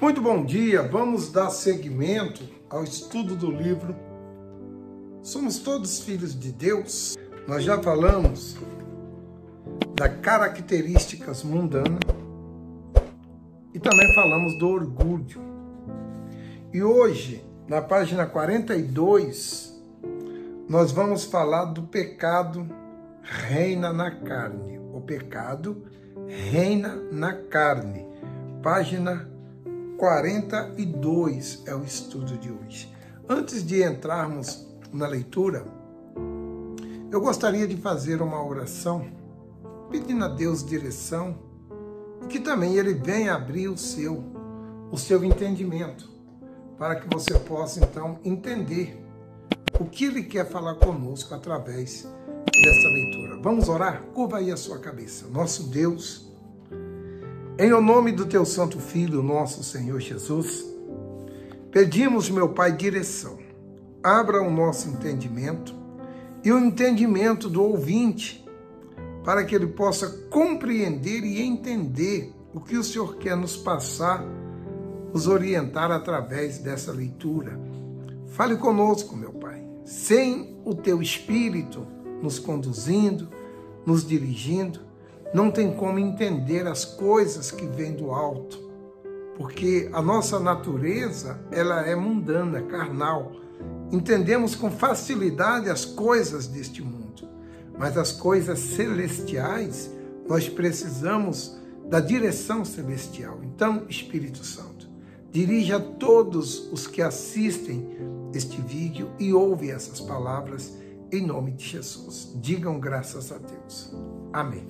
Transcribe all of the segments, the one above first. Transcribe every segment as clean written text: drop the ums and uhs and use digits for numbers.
Muito bom dia, vamos dar seguimento ao estudo do livro Somos Todos Filhos de Deus. Nós já falamos das características mundanas e também falamos do orgulho. E hoje, na página 42, nós vamos falar do pecado reina na carne. O pecado reina na carne. Página 42 é o estudo de hoje. Antes de entrarmos na leitura, eu gostaria de fazer uma oração, pedindo a Deus direção, e que também Ele venha abrir o seu entendimento, para que você possa então entender o que Ele quer falar conosco através dessa leitura. Vamos orar? Curva aí a sua cabeça. Nosso Deus, em o nome do Teu Santo Filho, nosso Senhor Jesus, pedimos, meu Pai, direção. Abra o nosso entendimento e o entendimento do ouvinte, para que ele possa compreender e entender o que o Senhor quer nos passar, nos orientar através dessa leitura. Fale conosco, meu Pai. Sem o Teu Espírito nos conduzindo, nos dirigindo, não tem como entender as coisas que vêm do alto, porque a nossa natureza, ela é mundana, carnal. Entendemos com facilidade as coisas deste mundo, mas as coisas celestiais, nós precisamos da direção celestial. Então, Espírito Santo, dirija a todos os que assistem este vídeo e ouvem essas palavras em nome de Jesus. Digam graças a Deus. Amém.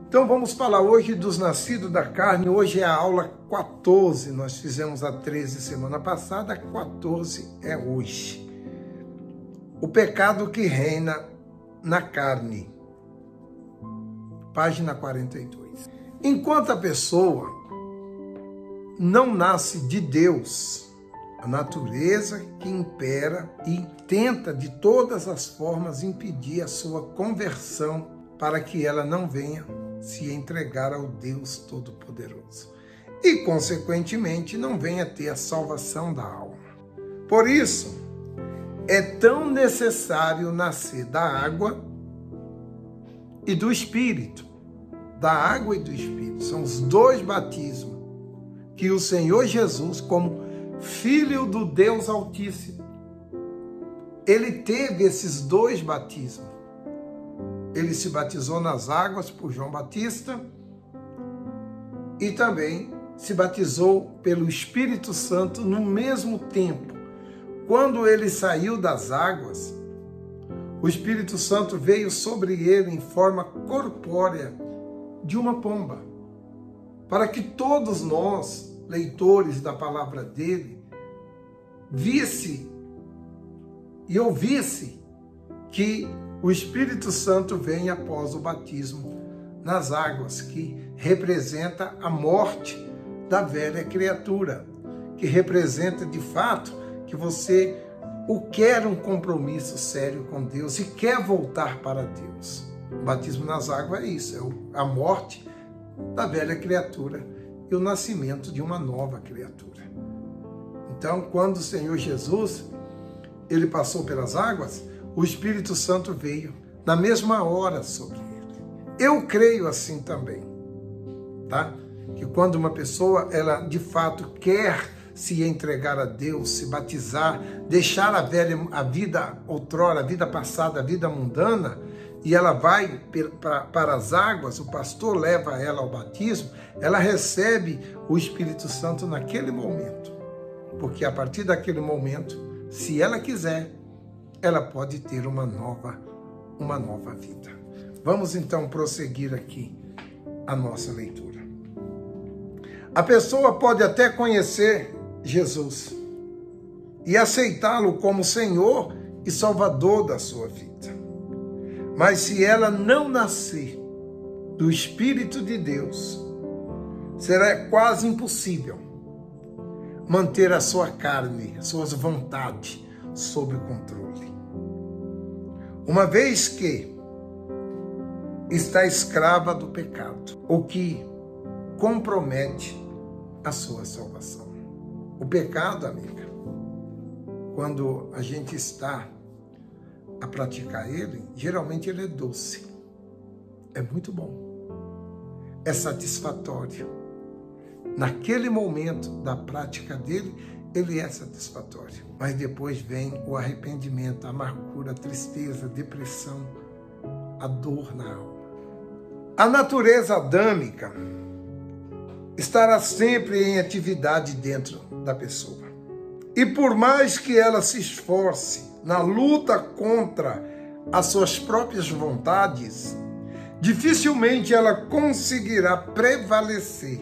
Então vamos falar hoje dos nascidos da carne. Hoje é a aula 14, nós fizemos a 13 semana passada, a 14 é hoje. O pecado que reina na carne. Página 42. Enquanto a pessoa não nasce de Deus, a natureza que impera e tenta de todas as formas impedir a sua conversão para que ela não venha se entregar ao Deus Todo-Poderoso e, consequentemente, não venha ter a salvação da alma. Por isso, é tão necessário nascer da água e do Espírito. Da água e do Espírito. São os dois batismos que o Senhor Jesus, como Filho do Deus Altíssimo, Ele teve esses dois batismos. Ele se batizou nas águas por João Batista e também se batizou pelo Espírito Santo no mesmo tempo. Quando ele saiu das águas, o Espírito Santo veio sobre ele em forma corpórea de uma pomba, para que todos nós, leitores da palavra dele, visse e ouvisse que o Espírito Santo vem após o batismo nas águas, que representa a morte da velha criatura, que representa de fato que você quer um compromisso sério com Deus e quer voltar para Deus. O batismo nas águas é isso, é a morte da velha criatura e o nascimento de uma nova criatura. Então, quando o Senhor Jesus, ele passou pelas águas, o Espírito Santo veio na mesma hora sobre ele. Eu creio assim também, tá? Que quando uma pessoa, ela de fato quer se entregar a Deus, se batizar, deixar a vida outrora, a vida passada, a vida mundana, e ela vai para as águas, o pastor leva ela ao batismo, ela recebe o Espírito Santo naquele momento. Porque a partir daquele momento, se ela quiser, ela pode ter uma nova vida. Vamos então prosseguir aqui a nossa leitura. A pessoa pode até conhecer Jesus e aceitá-lo como Senhor e Salvador da sua vida. Mas se ela não nascer do Espírito de Deus, será quase impossível manter a sua carne, as suas vontades sob controle. Uma vez que está escrava do pecado, o que compromete a sua salvação. O pecado, amiga, quando a gente está a praticar ele, geralmente ele é doce. É muito bom. É satisfatório. Naquele momento da prática dele, ele é satisfatório. Mas depois vem o arrependimento, a amargura, a tristeza, a depressão, a dor na alma. A natureza adâmica estará sempre em atividade dentro da pessoa. E por mais que ela se esforce na luta contra as suas próprias vontades, dificilmente ela conseguirá prevalecer.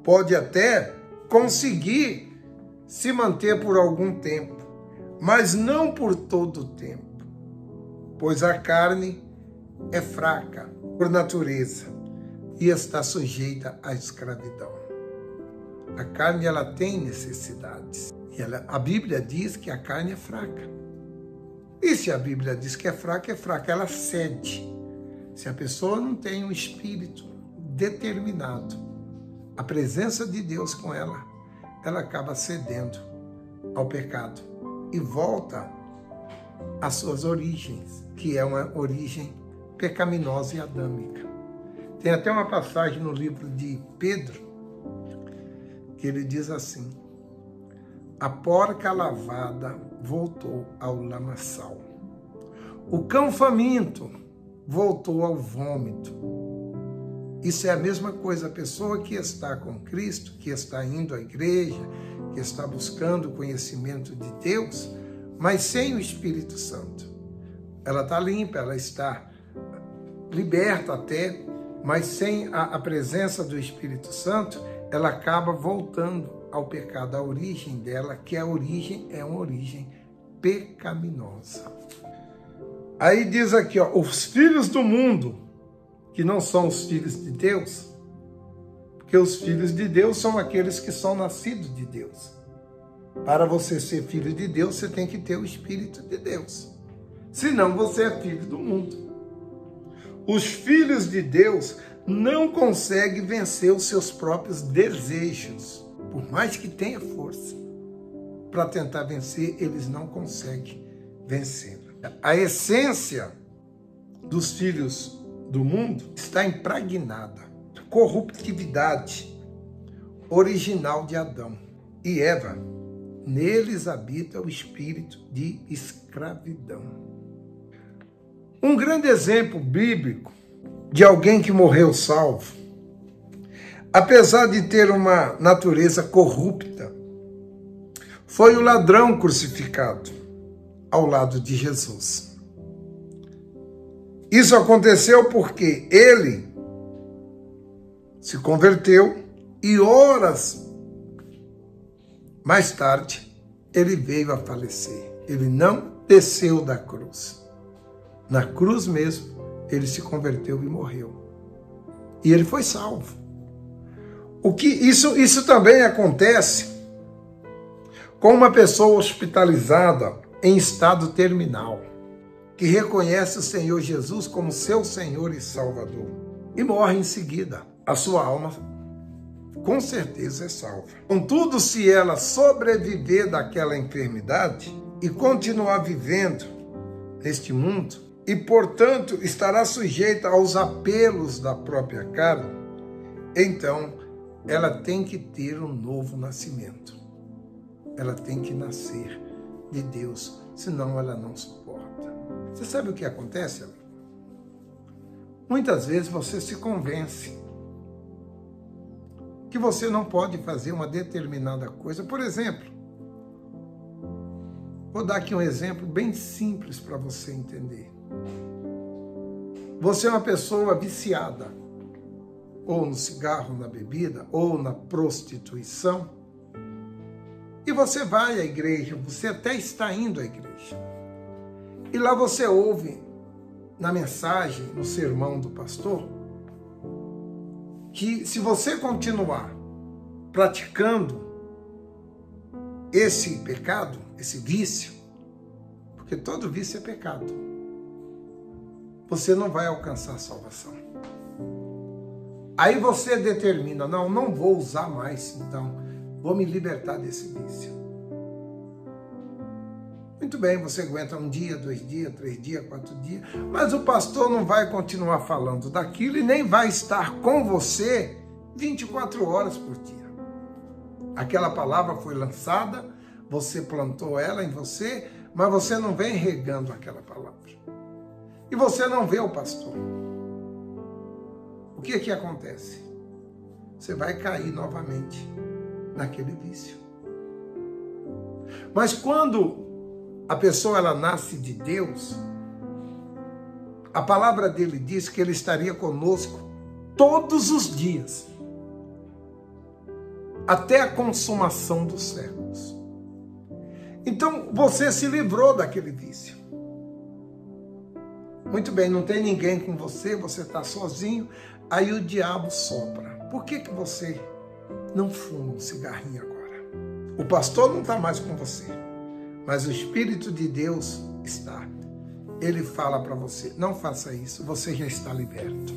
Pode até conseguir se manter por algum tempo, mas não por todo o tempo, pois a carne é fraca por natureza e está sujeita à escravidão. A carne, ela tem necessidades. E a Bíblia diz que a carne é fraca. E se a Bíblia diz que é fraca, ela cede. Se a pessoa não tem um espírito determinado, a presença de Deus com ela, ela acaba cedendo ao pecado e volta às suas origens, que é uma origem pecaminosa e adâmica. Tem até uma passagem no livro de Pedro, que ele diz assim: a porca lavada voltou ao lamaçal. O cão faminto voltou ao vômito. Isso é a mesma coisa. A pessoa que está com Cristo, que está indo à igreja, que está buscando o conhecimento de Deus, mas sem o Espírito Santo. Ela está limpa, ela está liberta até, mas sem a presença do Espírito Santo, ela acaba voltando ao pecado, a origem dela, que a origem é uma origem pecaminosa. Aí diz aqui, ó, os filhos do mundo, que não são os filhos de Deus, porque os filhos de Deus são aqueles que são nascidos de Deus. Para você ser filho de Deus, você tem que ter o Espírito de Deus. Senão você é filho do mundo. Os filhos de Deus não conseguem vencer os seus próprios desejos. Por mais que tenha força para tentar vencer, eles não conseguem vencer. A essência dos filhos do mundo está impregnada. Corruptividade original de Adão e Eva. Neles habita o espírito de escravidão. Um grande exemplo bíblico de alguém que morreu salvo, apesar de ter uma natureza corrupta, foi o ladrão crucificado ao lado de Jesus. Isso aconteceu porque ele se converteu e horas mais tarde ele veio a falecer. Ele não desceu da cruz. Na cruz mesmo, ele se converteu e morreu. E ele foi salvo. Isso também acontece com uma pessoa hospitalizada em estado terminal, que reconhece o Senhor Jesus como seu Senhor e Salvador e morre em seguida. A sua alma, com certeza, é salva. Contudo, se ela sobreviver daquela enfermidade e continuar vivendo neste mundo, e, portanto, estará sujeita aos apelos da própria carne, então ela tem que ter um novo nascimento. Ela tem que nascer de Deus, senão ela não suporta. Você sabe o que acontece, amigo? Muitas vezes você se convence que você não pode fazer uma determinada coisa. Por exemplo, vou dar aqui um exemplo bem simples para você entender. Você é uma pessoa viciada, ou no cigarro, na bebida, ou na prostituição, e você vai à igreja, você até está indo à igreja, e lá você ouve na mensagem, no sermão do pastor, que se você continuar praticando esse pecado, esse vício, porque todo vício é pecado, você não vai alcançar a salvação. Aí você determina, não vou usar mais, então vou me libertar desse vício. Muito bem, você aguenta 1 dia, 2 dias, 3 dias, 4 dias, mas o pastor não vai continuar falando daquilo e nem vai estar com você 24 horas por dia. Aquela palavra foi lançada, você plantou ela em você, mas você não vem regando aquela palavra. E você não vê o pastor. O que acontece? Você vai cair novamente naquele vício. Mas quando a pessoa ela nasce de Deus, a palavra dele diz que ele estaria conosco todos os dias, até a consumação dos séculos. Então você se livrou daquele vício. Muito bem, não tem ninguém com você, você está sozinho, aí o diabo sopra. Por que você não fuma um cigarrinho agora? O pastor não está mais com você, mas o Espírito de Deus está. Ele fala para você, não faça isso, você já está liberto.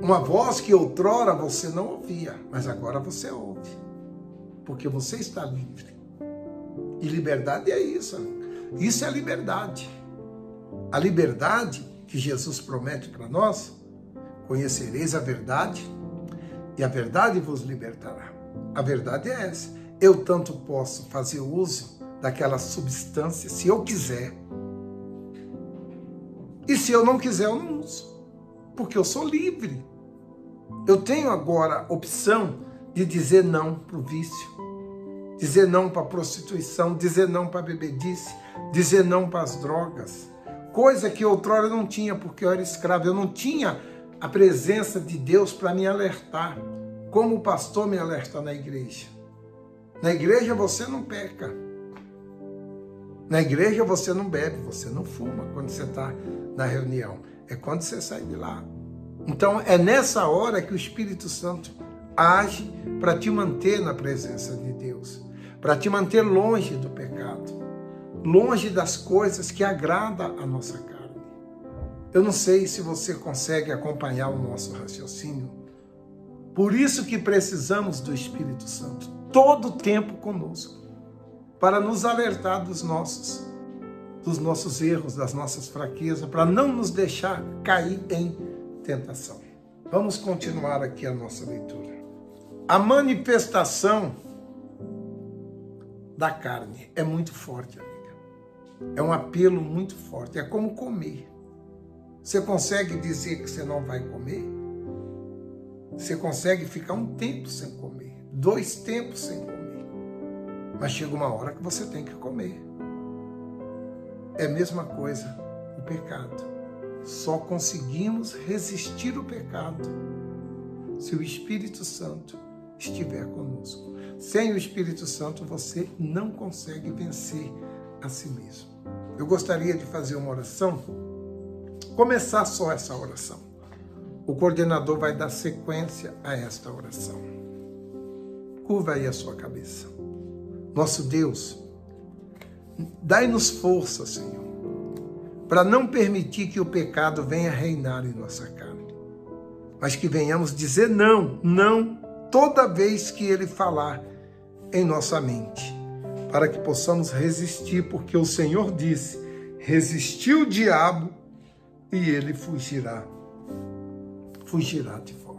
Uma voz que outrora você não ouvia, mas agora você ouve, porque você está livre. E liberdade é isso, amigo. Isso é liberdade. A liberdade que Jesus promete para nós, conhecereis a verdade, e a verdade vos libertará. A verdade é essa. Eu tanto posso fazer uso daquela substância, se eu quiser. E se eu não quiser, eu não uso. Porque eu sou livre. Eu tenho agora a opção de dizer não para o vício, dizer não para a prostituição, dizer não para a bebedice, dizer não para as drogas. Coisa que outrora eu não tinha, porque eu era escravo. Eu não tinha a presença de Deus para me alertar, como o pastor me alerta na igreja. Na igreja você não peca. Na igreja você não bebe, você não fuma quando você está na reunião. É quando você sai de lá. Então é nessa hora que o Espírito Santo age para te manter na presença de Deus, para te manter longe do pecado, longe das coisas que agradam a nossa carne. Eu não sei se você consegue acompanhar o nosso raciocínio. Por isso que precisamos do Espírito Santo, todo o tempo conosco, para nos alertar dos nossos erros, das nossas fraquezas, para não nos deixar cair em tentação. Vamos continuar aqui a nossa leitura. A manifestação da carne é muito forte, amiga. É um apelo muito forte. É como comer. Você consegue dizer que você não vai comer? Você consegue ficar um tempo sem comer, 2 tempos sem comer. Mas chega uma hora que você tem que comer. É a mesma coisa o pecado. Só conseguimos resistir o pecado se o Espírito Santo estiver conosco. Sem o Espírito Santo, você não consegue vencer a si mesmo. Eu gostaria de fazer uma oração, começar só essa oração. O coordenador vai dar sequência a esta oração. Curva aí a sua cabeça. Nosso Deus, dai-nos força, Senhor, para não permitir que o pecado venha reinar em nossa carne, mas que venhamos dizer não toda vez que ele falar em nossa mente, para que possamos resistir, porque o Senhor disse, resistiu o diabo e ele fugirá de fora.